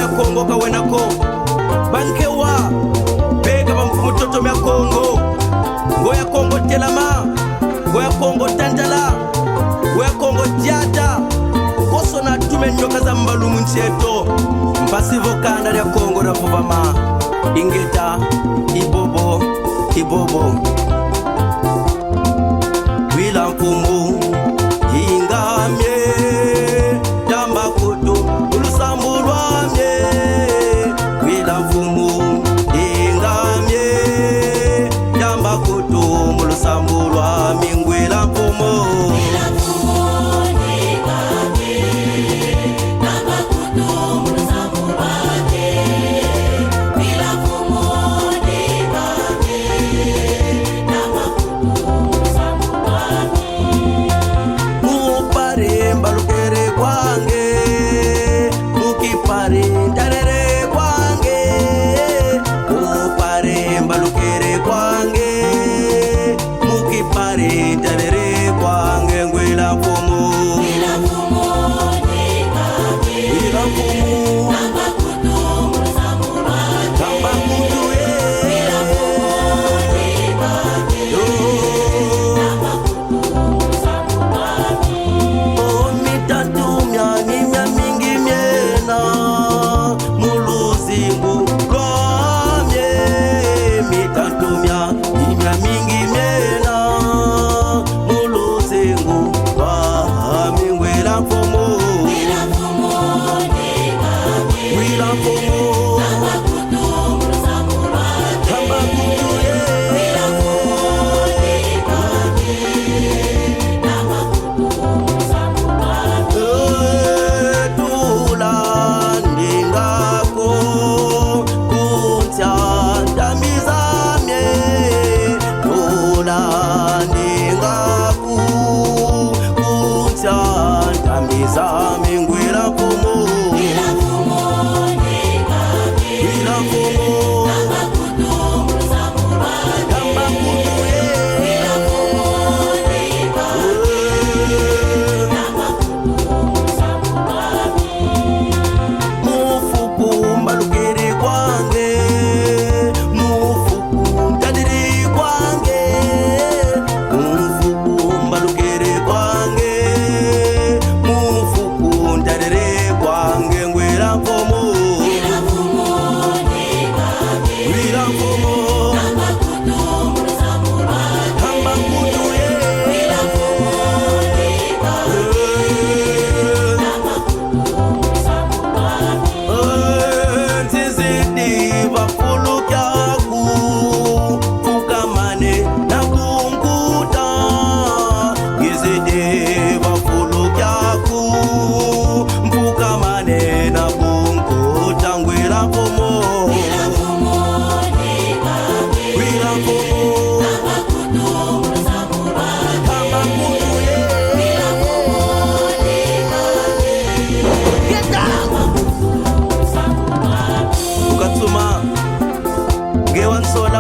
ya Kongo kawenako bankewa bega bamfutoto mya Kongo ngoya Kongo telama ngoya Kongo tanjala ngoya Kongo tiata koso na tume nyoka za mbalumu ncheto mpasivo kanda ya Kongo na fuvama ingeta ibobo ibobo wila mfumu ingamye tamba kutu ulusambulwamye wila mfumu ingamye tamba kutu mulusambulwamye ngwila mfumu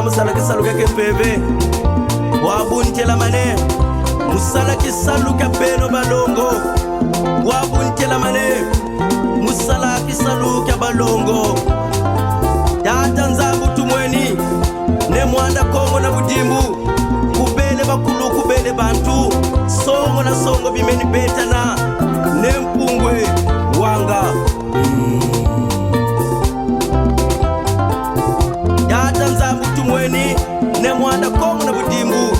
musala kisaluka kempeve wabuntela mane musala kisaluka peno balongo wabuntela mane musala kisaluka balongo tata nzambu tumweni ne mwanda Kongo na budimbu kubele bakulu kubele bantu songo na songo bimeni betana ne mpungwe wanga tata nzambu tumweni ne mwanda Kongo na budimbu